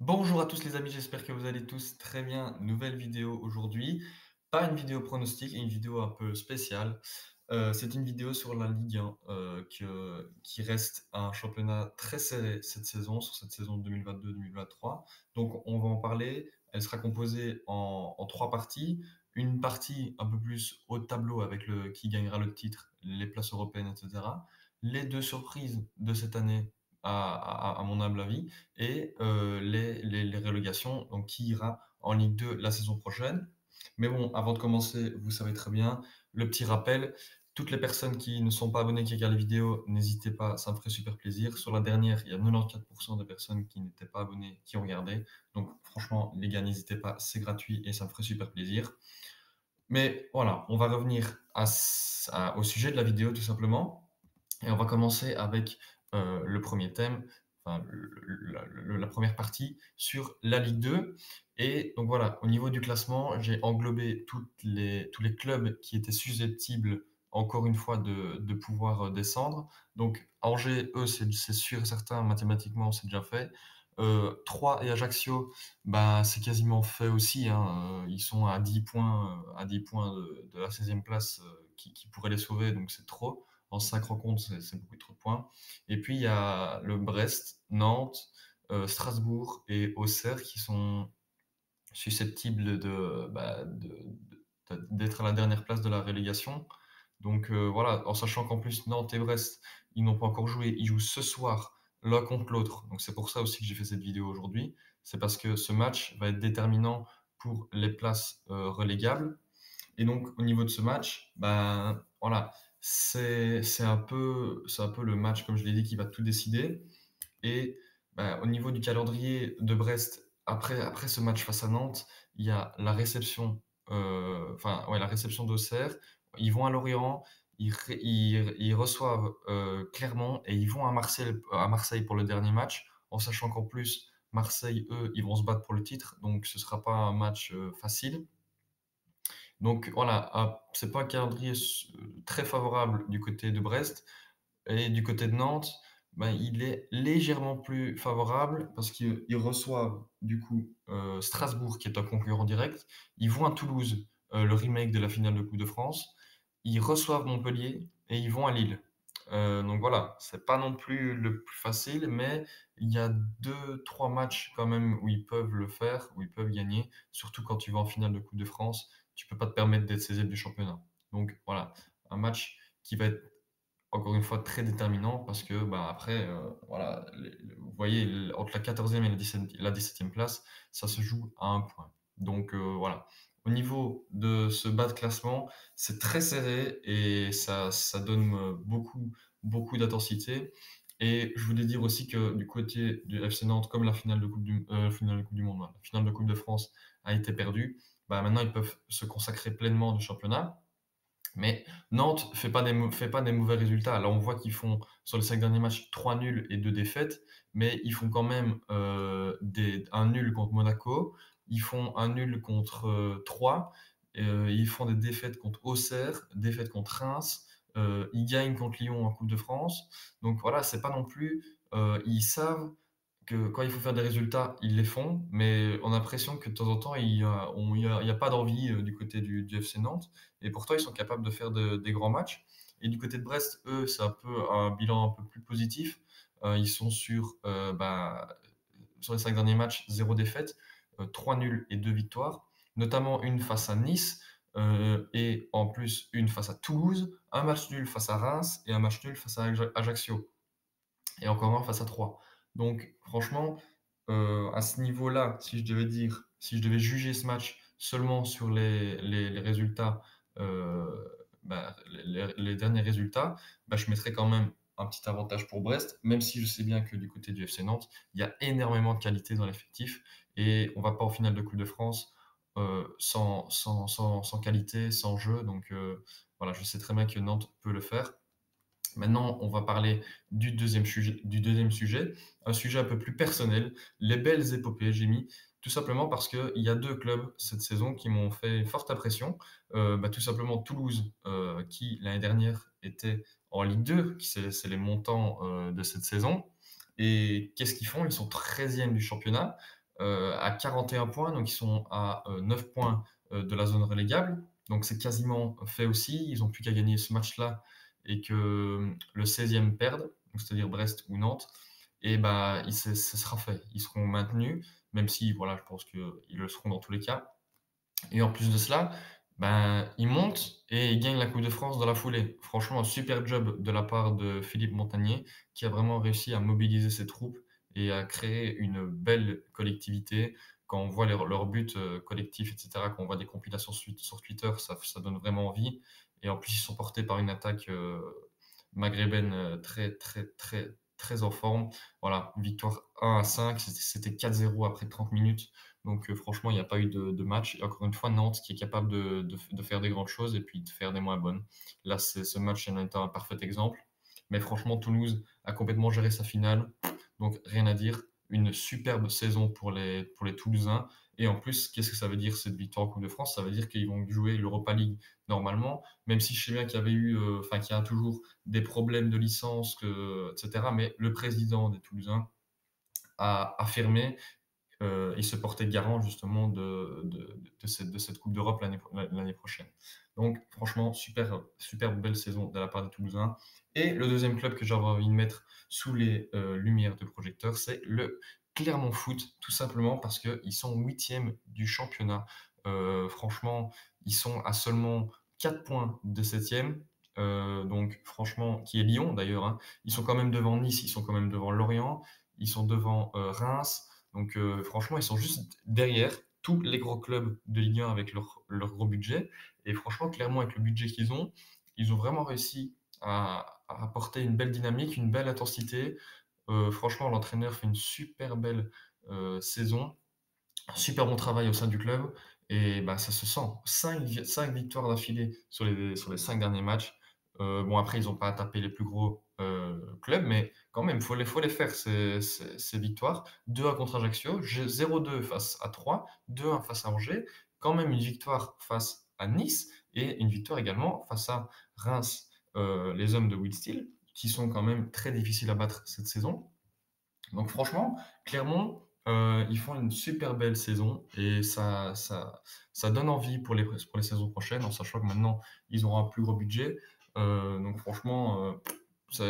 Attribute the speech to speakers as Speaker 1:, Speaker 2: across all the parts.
Speaker 1: Bonjour à tous les amis, j'espère que vous allez tous très bien. Nouvelle vidéo aujourd'hui. Pas une vidéo pronostic, une vidéo un peu spéciale. C'est une vidéo sur la Ligue 1, qui reste un championnat très serré cette saison, sur cette saison 2022-2023. Donc on va en parler. Elle sera composée en 3 parties. Une partie un peu plus haut de tableau avec le qui gagnera le titre, les places européennes, et cetera. Les 2 surprises de cette année à mon humble avis et les relégations, donc qui ira en Ligue 2 la saison prochaine. Mais bon, avant de commencer, vous savez très bien, le petit rappel, toutes les personnes qui ne sont pas abonnées, qui regardent les vidéos, n'hésitez pas, ça me ferait super plaisir. Sur la dernière, il y a 94% des personnes qui n'étaient pas abonnées qui ont regardé. Donc franchement, les gars, n'hésitez pas, c'est gratuit et ça me ferait super plaisir. Mais voilà, on va revenir au sujet de la vidéo tout simplement. Et on va commencer avec le premier thème, enfin, la première partie sur la Ligue 2. Et donc voilà, au niveau du classement, j'ai englobé tous les clubs qui étaient susceptibles, encore une fois, de pouvoir descendre. Donc Angers, eux, c'est sûr et certain, mathématiquement, c'est déjà fait. Troyes et Ajaccio, bah, c'est quasiment fait aussi, hein. Ils sont à 10 points de la 16e place, qui pourrait les sauver, donc c'est trop. En 5 rencontres, c'est beaucoup trop de points. Et puis il y a le Brest, Nantes, Strasbourg et Auxerre qui sont susceptibles d'être à la dernière place de la relégation. Donc voilà, en sachant qu'en plus Nantes et Brest, ils n'ont pas encore joué, ils jouent ce soir l'un contre l'autre. Donc c'est pour ça aussi que j'ai fait cette vidéo aujourd'hui. C'est parce que ce match va être déterminant pour les places relégables. Et donc, au niveau de ce match, ben, voilà, c'est un peu le match, comme je l'ai dit, qui va tout décider. Et ben, au niveau du calendrier de Brest, après ce match face à Nantes, il y a la réception, enfin, ouais, la réception d'Auxerre. Ils vont à Lorient, ils reçoivent Clermont et ils vont à Marseille pour le dernier match, en sachant qu'en plus, Marseille, eux, ils vont se battre pour le titre, donc ce ne sera pas un match facile. Donc voilà, c'est pas un calendrier très favorable du côté de Brest et du côté de Nantes, ben, il est légèrement plus favorable parce qu'ils reçoivent du coup Strasbourg qui est un concurrent direct. Ils vont à Toulouse, le remake de la finale de Coupe de France. Ils reçoivent Montpellier et ils vont à Lille. Donc voilà, c'est pas non plus le plus facile, mais il y a deux, trois matchs quand même où ils peuvent le faire, où ils peuvent gagner, surtout quand tu vas en finale de Coupe de France tu peux pas te permettre d'être 16e du championnat. Donc voilà, un match qui va être encore une fois très déterminant parce que bah, après, voilà, vous voyez, entre la 14e et la 17e place, ça se joue à un point. Donc voilà. Au niveau de ce bas de classement, c'est très serré et ça donne beaucoup d'intensité. Et je voulais dire aussi que du côté du FC Nantes, comme la finale de Coupe du Monde, la finale de Coupe de France a été perdue, bah, maintenant ils peuvent se consacrer pleinement du championnat. Mais Nantes fait pas des mauvais résultats. Là, on voit qu'ils font sur les 5 derniers matchs 3 nuls et 2 défaites, mais ils font quand même un nul contre Monaco, ils font un nul contre Troyes, ils font des défaites contre Auxerre, défaites contre Reims, ils gagnent contre Lyon en Coupe de France. Donc voilà, c'est pas non plus. Ils savent que quand il faut faire des résultats, ils les font, mais on a l'impression que de temps en temps, il y a pas d'envie du côté du FC Nantes. Et pourtant, ils sont capables de faire des grands matchs. Et du côté de Brest, eux, c'est un peu un bilan un peu plus positif. Ils sont sur les 5 derniers matchs, 0 défaite, 3 nuls et 2 victoires, notamment une face à Nice et en plus une face à Toulouse, un match nul face à Reims et un match nul face à Ajaccio et encore un face à 3. Donc franchement, à ce niveau-là, si je devais juger ce match seulement sur les résultats, les derniers résultats, bah, je mettrais quand même un petit avantage pour Brest, même si je sais bien que du côté du FC Nantes, il y a énormément de qualité dans l'effectif et on va pas en finale de Coupe de France sans qualité, sans jeu. Donc voilà, je sais très bien que Nantes peut le faire. Maintenant, on va parler du deuxième sujet, un sujet un peu plus personnel, les belles épopées, j'ai mis, tout simplement parce qu'il y a deux clubs cette saison qui m'ont fait une forte impression. Tout simplement Toulouse, qui l'année dernière était en Ligue 2, c'est les montants de cette saison. Et qu'est-ce qu'ils font? Ils sont 13e du championnat. à 41 points, donc ils sont à 9 points de la zone relégable. Donc c'est quasiment fait aussi. Ils n'ont plus qu'à gagner ce match-là et que le 16e perde, donc c'est-à-dire Brest ou Nantes. Et bah, ce sera fait. Ils seront maintenus, même si voilà, je pense qu'ils le seront dans tous les cas. Et en plus de cela, ben, ils montent et ils gagnent la Coupe de France dans la foulée. Franchement, un super job de la part de Philippe Montagnier, qui a vraiment réussi à mobiliser ses troupes et à créer une belle collectivité. Quand on voit leurs buts collectifs, etc., quand on voit des compilations sur Twitter, ça donne vraiment envie. Et en plus, ils sont portés par une attaque maghrébine très, très, très, très en forme. Voilà, victoire 1-5, c'était 4-0 après 30 minutes. Donc franchement, il n'y a pas eu de match. Et encore une fois, Nantes qui est capable de faire des grandes choses et puis de faire des moins bonnes. Là, ce match en est un parfait exemple. Mais franchement, Toulouse a complètement géré sa finale. Donc rien à dire. Une superbe saison pour les Toulousains. Et en plus, qu'est-ce que ça veut dire cette victoire en Coupe de France? Ça veut dire qu'ils vont jouer l'Europa League normalement, même si je sais bien qu'il y avait eu, enfin qu'il y a toujours des problèmes de licence, etc. Mais le président des Toulousains a affirmé il se portait garant justement de cette Coupe d'Europe l'année prochaine. Donc franchement, super, super belle saison de la part des Toulousains. Et le deuxième club que j'avais envie de mettre sous les lumières de projecteurs, c'est le Clermont Foot, tout simplement parce qu'ils sont huitièmes du championnat. Franchement, ils sont à seulement 4 points de septième. Donc franchement, qui est Lyon d'ailleurs, hein. Ils sont quand même devant Nice, ils sont quand même devant Lorient, ils sont devant Reims, donc franchement, ils sont juste derrière tous les gros clubs de Ligue 1 avec leur gros budget. Et franchement, clairement, avec le budget qu'ils ont, ils ont vraiment réussi à apporter une belle dynamique, une belle intensité. Franchement, l'entraîneur fait une super belle saison, un super bon travail au sein du club. Et bah, ça se sent. 5 victoires d'affilée sur les 5 derniers matchs. Bon, après, ils n'ont pas tapé les plus gros clubs, mais quand même, faut les faire, ces victoires. 2-1 contre Ajaccio, 0-2 face à 3, 2-1 face à Angers, quand même une victoire face à Nice et une victoire également face à Reims, les hommes de Will Steele, qui sont quand même très difficiles à battre cette saison. Donc franchement, Clermont, ils font une super belle saison et ça donne envie pour les saisons prochaines, en sachant que maintenant, ils auront un plus gros budget. Donc franchement,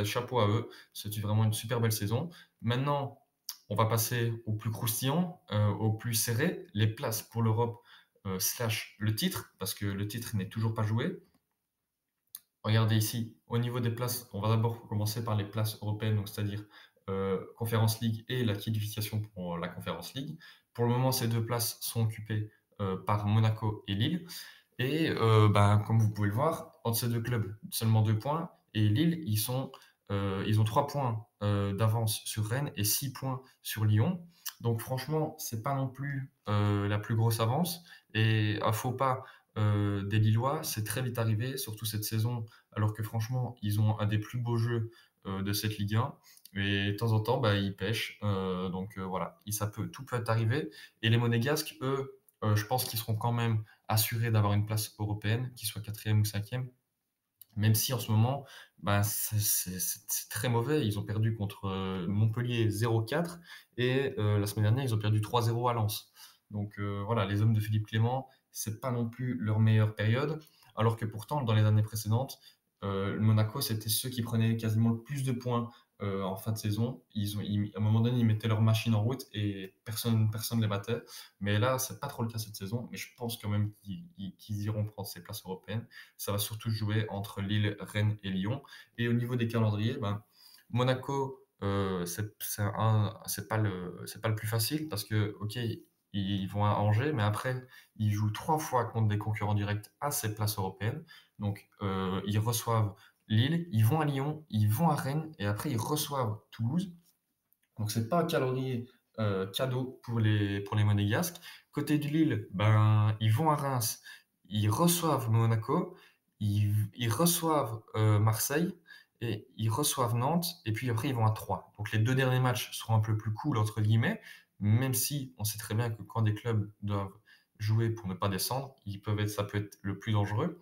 Speaker 1: chapeau à eux. C'est vraiment une super belle saison. Maintenant, on va passer au plus croustillant, au plus serré, les places pour l'Europe, slash le titre, parce que le titre n'est toujours pas joué. Regardez ici, au niveau des places, on va d'abord commencer par les places européennes, donc c'est-à-dire Conference League et la qualification pour la Conference League. Pour le moment, ces deux places sont occupées par Monaco et Lille. Et ben, comme vous pouvez le voir, entre ces deux clubs, seulement 2 points. Et Lille, ils ont 3 points d'avance sur Rennes et 6 points sur Lyon. Donc franchement, c'est pas non plus la plus grosse avance. Et à faux pas des Lillois, c'est très vite arrivé, surtout cette saison, alors que franchement, ils ont un des plus beaux jeux de cette Ligue 1. Et de temps en temps, bah, ils pêchent. Donc voilà, tout peut arriver. Et les Monégasques, eux, je pense qu'ils seront quand même assurés d'avoir une place européenne, qu'ils soient quatrième ou cinquième. Même si en ce moment, bah, c'est très mauvais. Ils ont perdu contre Montpellier 0-4 et la semaine dernière, ils ont perdu 3-0 à Lens. Donc voilà, les hommes de Philippe Clément, c'est pas non plus leur meilleure période, alors que pourtant, dans les années précédentes, le Monaco, c'était ceux qui prenaient quasiment le plus de points en fin de saison. À un moment donné, ils mettaient leur machine en route et personne ne les battait. Mais là, c'est pas trop le cas cette saison. Mais je pense quand même qu'ils iront prendre ces places européennes. Ça va surtout jouer entre Lille, Rennes et Lyon. Et au niveau des calendriers, ben, Monaco, c'est pas le plus facile parce que, ok, ils vont à Angers, mais après, ils jouent 3 fois contre des concurrents directs à ces places européennes. Donc, ils reçoivent Lille, ils vont à Lyon, ils vont à Rennes et après, ils reçoivent Toulouse. Donc, c'est pas un calendrier cadeau pour les Monégasques. Côté du Lille, ben, ils vont à Reims, ils reçoivent Monaco, ils reçoivent Marseille et ils reçoivent Nantes. Et puis après, ils vont à Troyes. Donc, les 2 derniers matchs seront un peu plus cool, entre guillemets, même si on sait très bien que quand des clubs doivent jouer pour ne pas descendre, ça peut être le plus dangereux.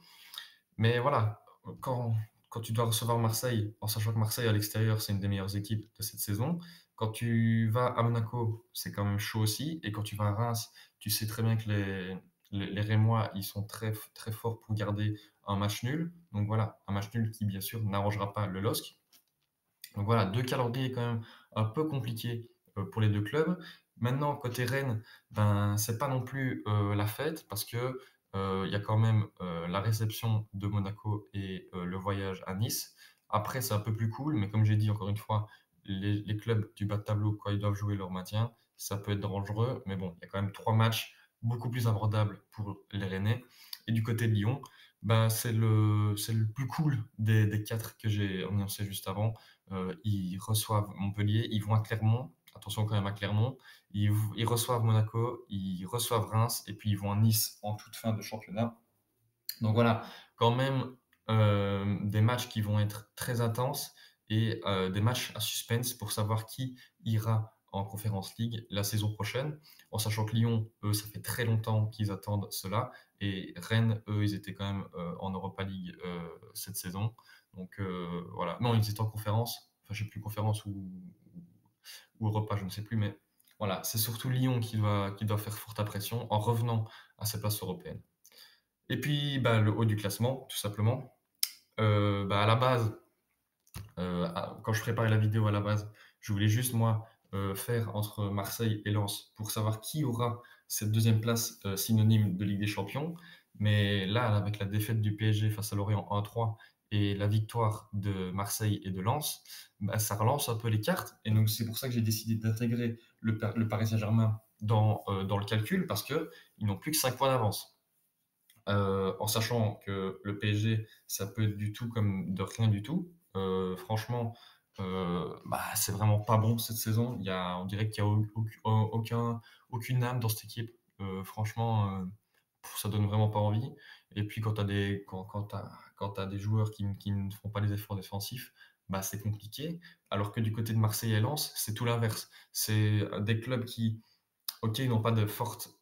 Speaker 1: Mais voilà, quand tu dois recevoir Marseille, en sachant que Marseille à l'extérieur, c'est une des meilleures équipes de cette saison, Quand tu vas à Monaco, c'est quand même chaud aussi et quand tu vas à Reims, tu sais très bien que les Rémois, ils sont très forts pour garder un match nul. Donc voilà, un match nul qui, bien sûr, n'arrangera pas le LOSC. Donc voilà, 2 calendriers quand même un peu compliqués, pour les 2 clubs. Maintenant, côté Rennes, ben, c'est pas non plus, la fête parce que, il y a quand même, la réception de Monaco et le voyage à Nice. Après, c'est un peu plus cool, mais comme j'ai dit encore une fois, les clubs du bas de tableau, quand ils doivent jouer leur maintien, ça peut être dangereux, mais bon, il y a quand même 3 matchs beaucoup plus abordables pour les Rennais. Et du côté de Lyon, ben, c'est le plus cool des 4 que j'ai énoncés juste avant. Ils reçoivent Montpellier, ils vont à Clermont, attention quand même à Clermont, ils reçoivent Monaco, ils reçoivent Reims et puis ils vont à Nice en toute fin de championnat. Donc voilà, quand même, des matchs qui vont être très intenses et des matchs à suspense pour savoir qui ira en Conference League la saison prochaine. En sachant que Lyon, eux, ça fait très longtemps qu'ils attendent cela et Rennes, eux, ils étaient quand même, en Europa League, cette saison. Donc voilà. Non, ils étaient en conférence, enfin je sais plus conférence ou Europa, je ne sais plus, mais voilà, c'est surtout Lyon qui doit faire forte la pression en revenant à cette place européenne. Et puis, bah, le haut du classement, tout simplement. Bah, à la base, quand je préparais la vidéo à la base, je voulais juste moi, faire entre Marseille et Lens pour savoir qui aura cette deuxième place, synonyme de Ligue des Champions. Mais là, avec la défaite du PSG face à Lorient 1-3 et la victoire de Marseille et de Lens, bah, ça relance un peu les cartes et donc c'est pour ça que j'ai décidé d'intégrer le Paris Saint-Germain dans le calcul parce qu'ils n'ont plus que 5 points d'avance. En sachant que le PSG, ça peut être du tout comme de rien du tout. Franchement, bah, c'est vraiment pas bon cette saison. On dirait qu'il y a aucune âme dans cette équipe. Franchement, ça donne vraiment pas envie. Et puis quand t'as des joueurs qui ne font pas les efforts défensifs, bah, c'est compliqué. Alors que du côté de Marseille et Lens, c'est tout l'inverse. C'est des clubs qui, OK, ils n'ont pas de forte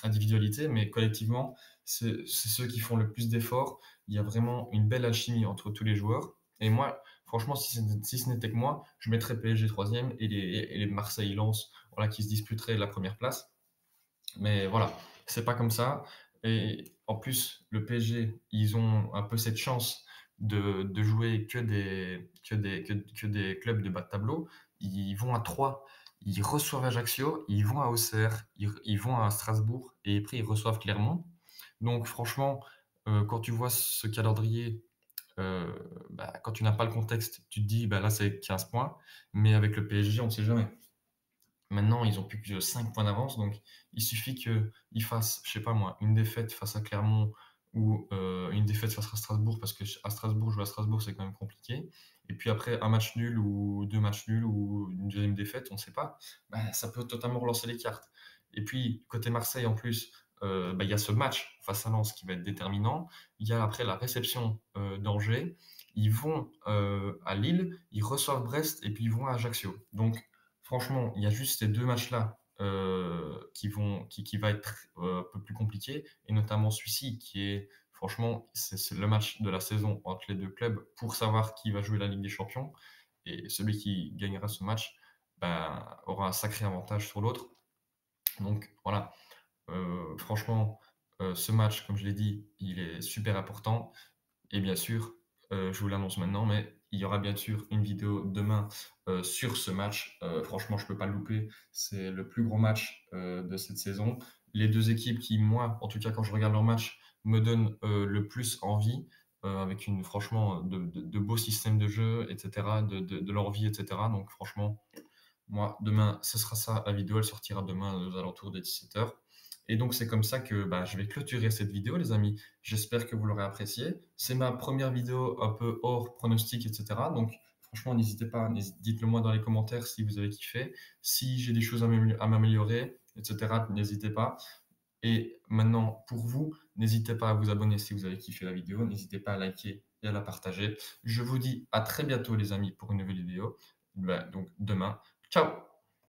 Speaker 1: individualité, mais collectivement, c'est ceux qui font le plus d'efforts. Il y a vraiment une belle alchimie entre tous les joueurs. Et moi, franchement, si ce n'était que moi, je mettrais PSG troisième et les Marseille-Lens, voilà, qui se disputeraient la première place. Mais voilà, c'est pas comme ça. Et en plus, le PSG, ils ont un peu cette chance de jouer que des clubs de bas de tableau. Ils vont à Troyes, ils reçoivent Ajaccio, ils vont à Auxerre, ils vont à Strasbourg et après ils reçoivent Clermont. Donc franchement, quand tu vois ce calendrier, euh, bah, quand tu n'as pas le contexte, tu te dis bah, là c'est 15 points, mais avec le PSG, on ne sait jamais. Maintenant, ils ont plus que 5 points d'avance, donc il suffit qu'ils fassent, je sais pas moi, une défaite face à Clermont ou une défaite face à Strasbourg, parce que à Strasbourg, jouer à Strasbourg, c'est quand même compliqué. Et puis après, un match nul ou 2 matchs nuls ou une deuxième défaite, on ne sait pas. Bah, ça peut totalement relancer les cartes. Et puis, côté Marseille, en plus, bah, il y a ce match face à Lens qui va être déterminant. Il y a après la réception d'Angers. Ils vont à Lille, ils reçoivent Brest et puis ils vont à Ajaccio. Donc, franchement, il y a juste ces 2 matchs-là, qui va être, un peu plus compliqué et notamment celui-ci qui est franchement, c'est le match de la saison entre les 2 clubs pour savoir qui va jouer la Ligue des Champions et celui qui gagnera ce match, ben, aura un sacré avantage sur l'autre. Donc voilà, franchement, ce match, comme je l'ai dit, il est super important et bien sûr, je vous l'annonce maintenant, mais il y aura bien sûr une vidéo demain sur ce match. Franchement, je ne peux pas le louper. C'est le plus gros match de cette saison. Les deux équipes qui, moi, en tout cas, quand je regarde leur match, me donnent le plus envie, avec franchement de beaux systèmes de jeu, etc., de l'envie, etc. Donc, franchement, moi, demain, ce sera ça, la vidéo, elle sortira demain aux alentours des 17h. Et donc, c'est comme ça que bah, je vais clôturer cette vidéo, les amis. J'espère que vous l'aurez appréciée. C'est ma première vidéo un peu hors pronostic, etc. Donc, franchement, n'hésitez pas, dites-le moi dans les commentaires si vous avez kiffé. Si j'ai des choses à m'améliorer, etc., n'hésitez pas. Et maintenant, pour vous, n'hésitez pas à vous abonner si vous avez kiffé la vidéo. N'hésitez pas à liker et à la partager. Je vous dis à très bientôt, les amis, pour une nouvelle vidéo. Bah, donc, demain. Ciao!